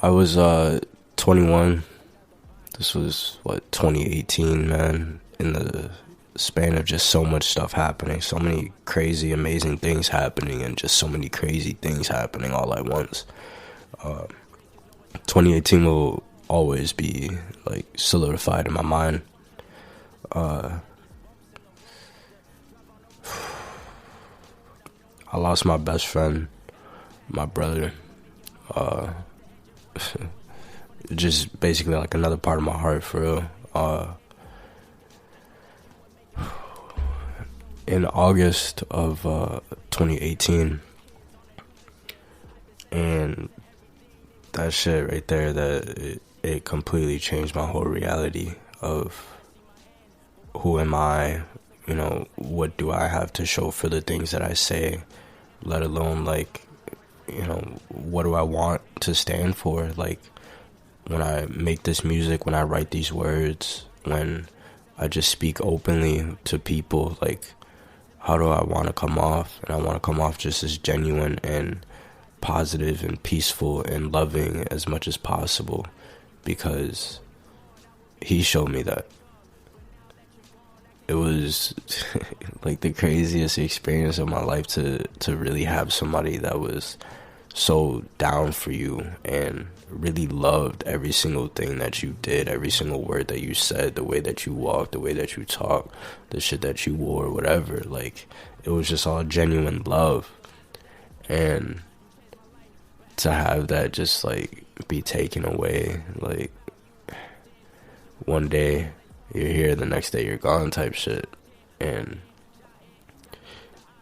I was 21. This was 2018, man. In the span of just so much stuff happening, so many crazy, amazing things happening, and just so many crazy things happening all at once. 2018 will always be like solidified in my mind. I lost my best friend, my brother. Just basically like another part of my heart, for real. In August of 2018, and that shit right there, it completely changed my whole reality of who am I, what do I have to show for the things that I say, let alone like, what do I want to stand for? Like, when I make this music, when I write these words, when I just speak openly to people, like, how do I want to come off? And I want to come off just as genuine and positive and peaceful and loving as much as possible, because he showed me that. It was like the craziest experience of my life to really have somebody that was so down for you and really loved every single thing that you did, every single word that you said, the way that you walked, the way that you talked, the shit that you wore, whatever. Like, it was just all genuine love. And to have that just like be taken away, like, one day you're here, the next day you're gone type shit. And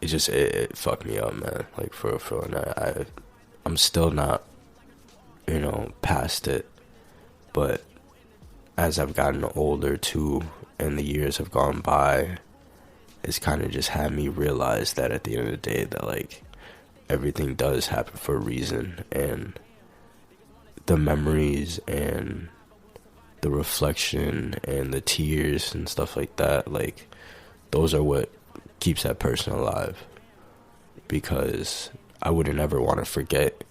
it fucked me up, man. Like, for real. And I'm still not, past it. But as I've gotten older too, and the years have gone by, it's kind of just had me realize that at the end of the day, that like, everything does happen for a reason. And the memories and the reflection and the tears and stuff like that, like, those are what keeps that person alive. Because I wouldn't ever want to forget,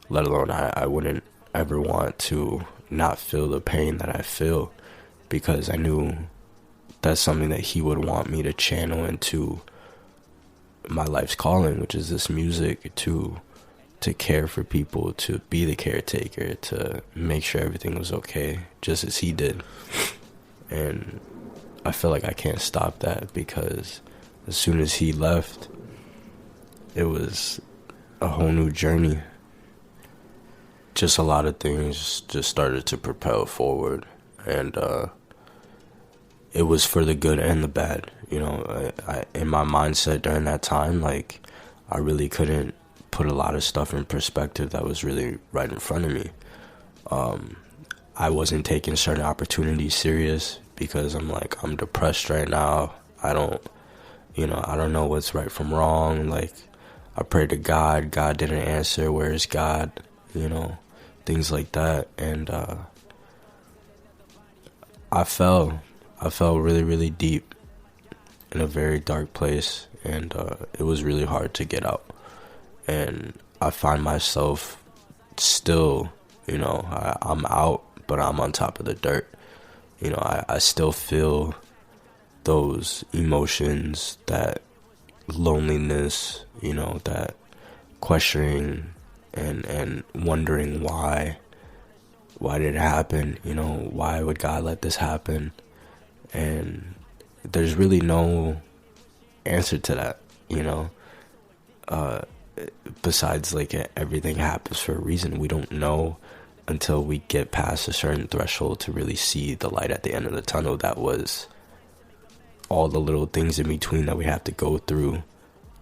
let alone I wouldn't ever want to not feel the pain that I feel, because I knew that's something that he would want me to channel into my life's calling, which is this music, to care for people, to be the caretaker, to make sure everything was okay, just as he did. And I feel like I can't stop that, because as soon as he left, it was a whole new journey. Just a lot of things just started to propel forward, and it was for the good and the bad. I in my mindset during that time, like, I really couldn't put a lot of stuff in perspective that was really right in front of me. I wasn't taking certain opportunities serious, because I'm depressed right now. I don't know what's right from wrong. Like, I prayed to God didn't answer. Where is God? Things like that. And I fell really, really deep in a very dark place, and it was really hard to get out. And I find myself still, I'm out, but I'm on top of the dirt. I still feel those emotions, that loneliness, that questioning and wondering why did it happen? Why would God let this happen? And there's really no answer to that, besides like everything happens for a reason. We don't know until we get past a certain threshold to really see the light at the end of the tunnel. That was all the little things in between that we have to go through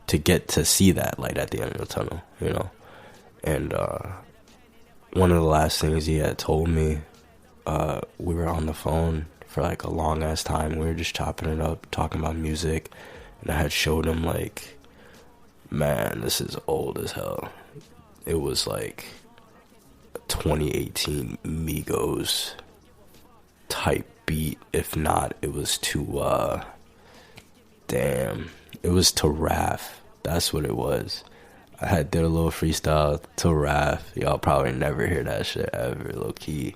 to get to see that light at the end of the tunnel, And one of the last things he had told me, we were on the phone for like a long ass time. We were just chopping it up, talking about music, and I had showed him, like, man, this is old as hell. It was like 2018 Migos type beat. If not, it was it was to Raph. That's what it was. I had did a little freestyle to Raph. Y'all probably never hear that shit ever, low key.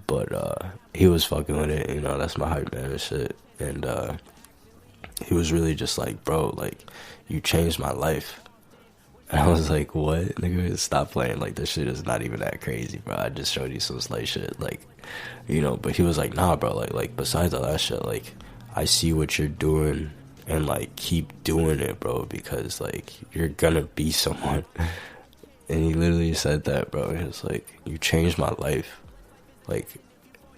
But he was fucking with it, you know, that's my hype man and shit. And he was really just like, bro, like, you changed my life. And I was like, what? Nigga, stop playing. Like, this shit is not even that crazy, bro. I just showed you some slight shit. Like, you know, but he was like, nah, bro, like besides all that shit, like, I see what you're doing and, like, keep doing it, bro, because, like, you're gonna be someone. And he literally said that, bro. He was like, you changed my life. Like,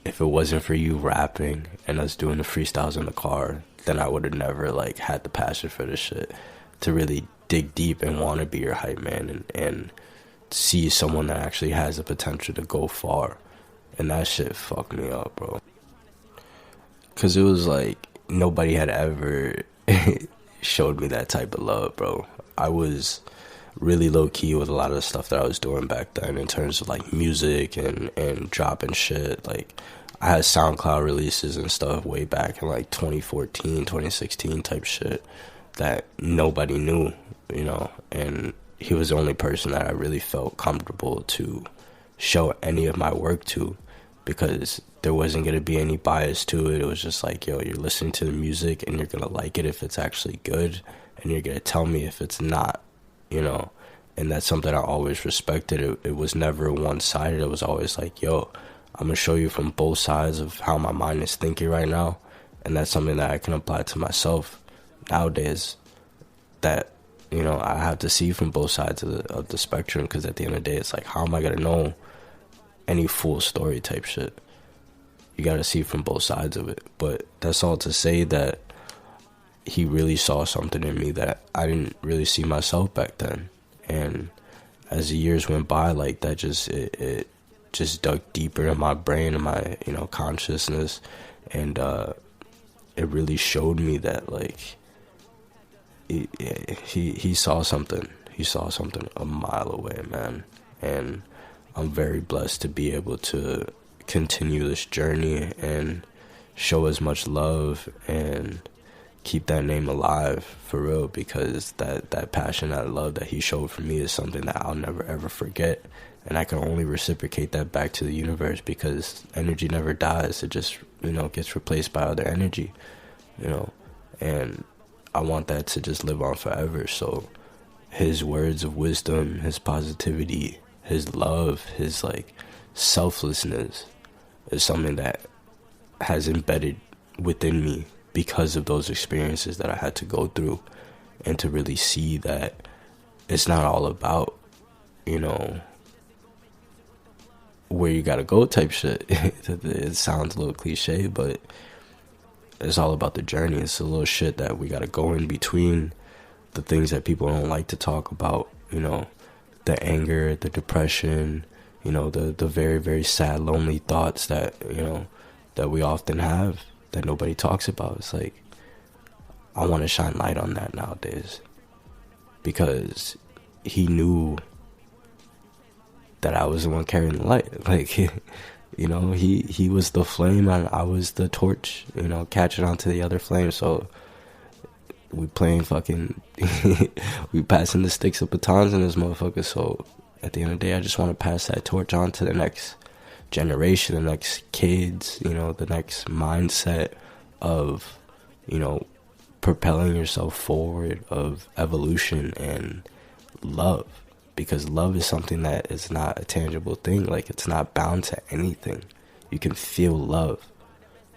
if it wasn't for you rapping and us doing the freestyles in the car, then I would have never, like, had the passion for this shit to really dig deep and want to be your hype man and see someone that actually has the potential to go far. And that shit fucked me up, bro. Because it was like nobody had ever showed me that type of love, bro. I was really low key with a lot of the stuff that I was doing back then in terms of like music and dropping shit. Like, I had SoundCloud releases and stuff way back in like 2014, 2016 type shit that nobody knew, you know. And he was the only person that I really felt comfortable to show any of my work to, because there wasn't going to be any bias to it. It was just like, yo, you're listening to the music and you're going to like it if it's actually good, and you're going to tell me if it's not, you know. And that's something I always respected. It was never one-sided. It was always like, yo, I'm going to show you from both sides of how my mind is thinking right now. And that's something that I can apply to myself nowadays, that, you know, I have to see from both sides of the spectrum, because at the end of the day, it's like, how am I going to know any full story type shit? You got to see from both sides of it. But that's all to say that he really saw something in me that I didn't really see myself back then. And as the years went by, like, that just it just dug deeper in my brain and my, you know, consciousness. And it really showed me that, like, he saw something. He saw something a mile away, man. And I'm very blessed to be able to continue this journey and show as much love and keep that name alive for real, because that passion, that love that he showed for me is something that I'll never ever forget. And I can only reciprocate that back to the universe, because energy never dies. It just, you know, gets replaced by other energy, you know. And I want that to just live on forever. So his words of wisdom, his positivity, his love, his, like, selflessness is something that has embedded within me because of those experiences that I had to go through, and to really see that it's not all about, you know, where you gotta go type shit. It sounds a little cliche, but it's all about the journey. It's a little shit that we gotta go in between, the things that people don't like to talk about, you know, the anger, the depression, you know, the very, very sad, lonely thoughts that, you know, that we often have that nobody talks about. It's like, I want to shine light on that nowadays, because he knew that I was the one carrying the light. Like, you know, he was the flame and I was the torch, you know, catching on to the other flame. So we playing fucking we passing the sticks of batons in this motherfucker. So at the end of the day, I just want to pass that torch on to the next generation, the next kids, you know, the next mindset of, you know, propelling yourself forward, of evolution and love. Because love is something that is not a tangible thing. Like, it's not bound to anything. You can feel love,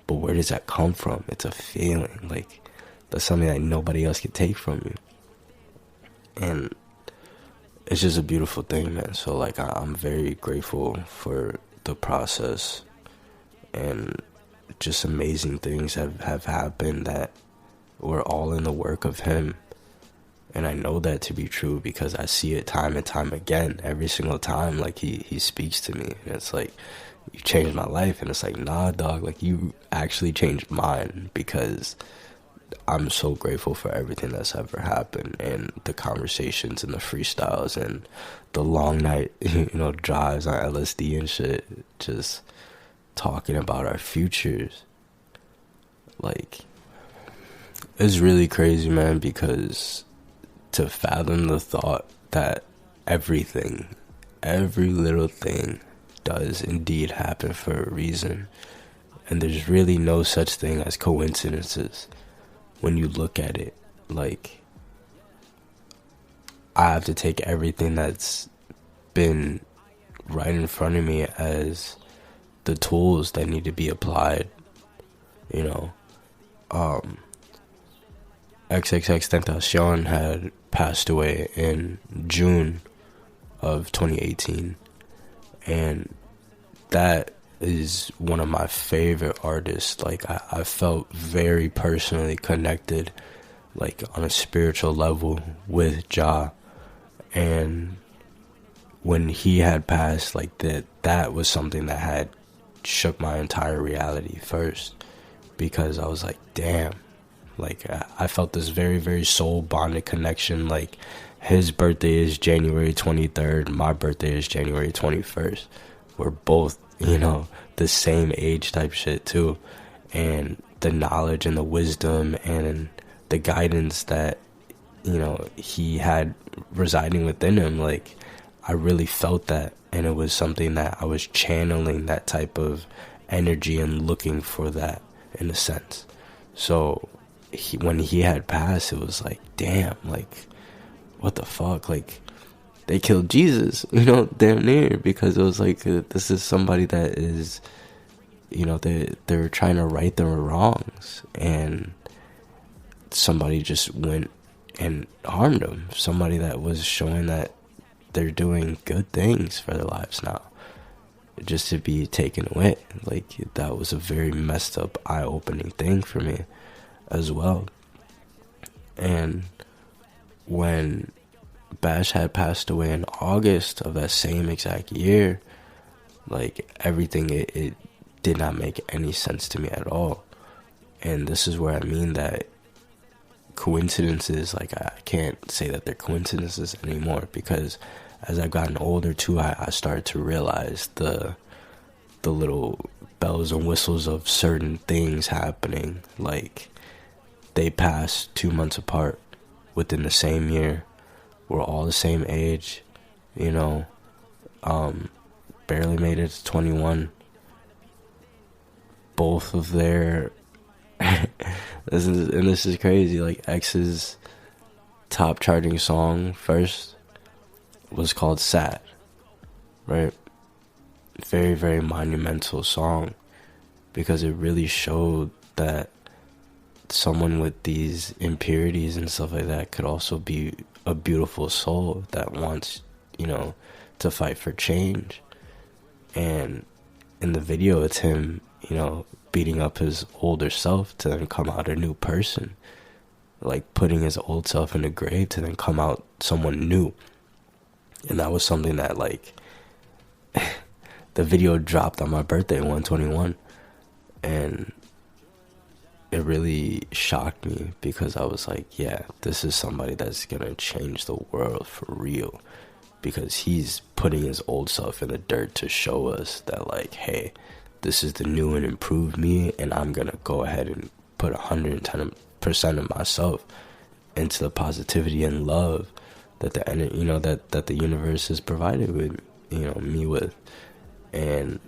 but where does that come from? It's a feeling. Like, that's something that nobody else can take from you. And it's just a beautiful thing, man. So, like, I'm very grateful for the process, and just amazing things have happened that were all in the work of him. And I know that to be true because I see it time and time again. Every single time, like, he speaks to me, and it's like, you changed my life. And it's like, nah, dog, like, you actually changed mine, because I'm so grateful for everything that's ever happened, and the conversations and the freestyles and the long night, you know, drives on LSD and shit, just talking about our futures. Like, it's really crazy, man, because to fathom the thought that everything, every little thing does indeed happen for a reason. And there's really no such thing as coincidences when you look at it. Like, I have to take everything that's been right in front of me as the tools that need to be applied, you know. XXXTentacion had passed away in June of 2018, and that is one of my favorite artists. Like, I felt very personally connected, like on a spiritual level, with Ja. And when he had passed, like that was something that had shook my entire reality first, because I was like, damn, like I felt this very, very soul bonded connection. Like, his birthday is January 23rd, my birthday is January 21st. We're both, you know, the same age type shit too. And the knowledge and the wisdom and the guidance that, you know, he had residing within him, like, I really felt that. And it was something that I was channeling, that type of energy, and looking for that in a sense. So when he had passed, it was like, damn, like, what the fuck? Like, they killed Jesus, you know, damn near, because it was like, this is somebody that is, you know, they're trying to right their wrongs, and somebody just went and harmed them. Somebody that was showing that they're doing good things for their lives now, just to be taken away. Like, that was a very messed up, eye-opening thing for me as well. And when Bash had passed away in August of that same exact year, like, everything, it did not make any sense to me at all. And this is where I mean that coincidences, like, I can't say that they're coincidences anymore, because as I've gotten older too, I started to realize the little bells and whistles of certain things happening. Like, they passed 2 months apart within the same year. We're all the same age, you know. Barely made it to 21. Both of their this is crazy. Like, X's top charting song first was called Sad, right? Very, very monumental song, because it really showed that someone with these impurities and stuff like that could also be a beautiful soul that wants, you know, to fight for change. And in the video, it's him, you know, beating up his older self to then come out a new person, like putting his old self in the grave to then come out someone new. And that was something that, like, the video dropped on my birthday, 121, and it really shocked me, because I was like, yeah, this is somebody that's gonna change the world for real, because he's putting his old self in the dirt to show us that, like, hey, this is the new and improved me, and I'm gonna go ahead and put 110% of myself into the positivity and love that that the universe has provided with, you know, me with. And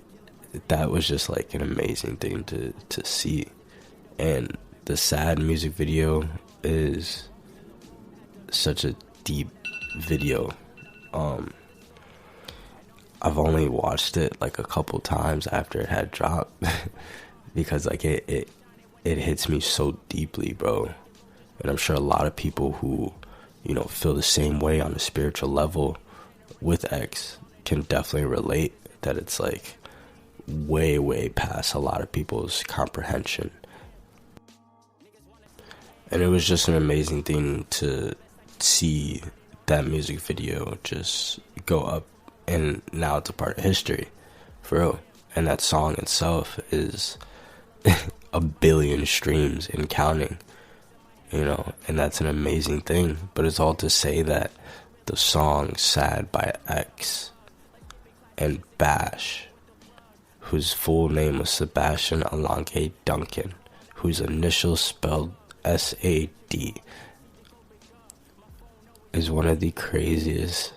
that was just like an amazing thing to see. And the Sad music video is such a deep video. I've only watched it like a couple times after it had dropped because, like, it hits me so deeply, bro. And I'm sure a lot of people who, you know, feel the same way on a spiritual level with X can definitely relate, that it's like way, way past a lot of people's comprehension. And it was just an amazing thing to see that music video just go up, and now it's a part of history, for real. And that song itself is a billion streams and counting, you know, and that's an amazing thing. But it's all to say that the song Sad by X and Bash, whose full name was Sebastian Alange Duncan, whose initials spelled SAD, is one of the craziest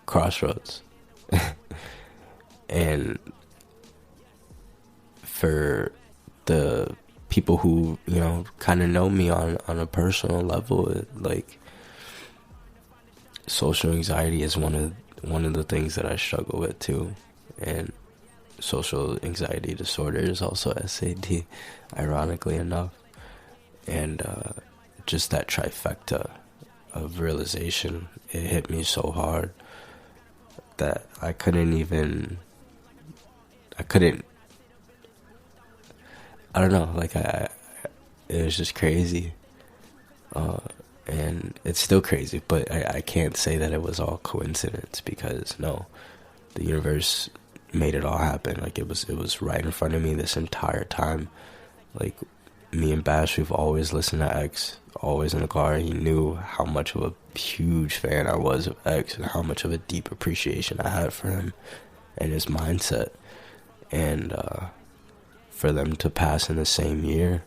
crossroads. And for the people who, kind of know me on a personal level, like, social anxiety is one of the things that I struggle with too. And social anxiety disorder is also SAD, ironically enough. And just that trifecta of realization, it hit me so hard that I don't know, like, it was just crazy. And it's still crazy, but I can't say that it was all coincidence, because no, the universe made it all happen. Like, it was right in front of me this entire time. Like, me and Bash, we've always listened to X, always in the car. He knew how much of a huge fan I was of X and how much of a deep appreciation I had for him and his mindset. And for them to pass in the same year,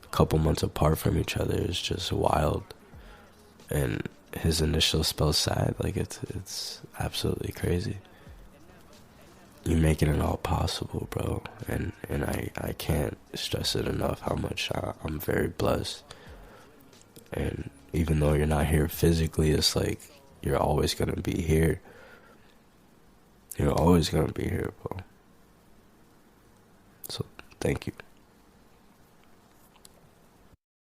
a couple months apart from each other, is just wild. And his initial spell sad, like, it's absolutely crazy. You're making it all possible, bro. And I can't stress it enough how much I'm very blessed. And even though you're not here physically, it's like you're always gonna be here. You're always gonna be here, bro. So thank you.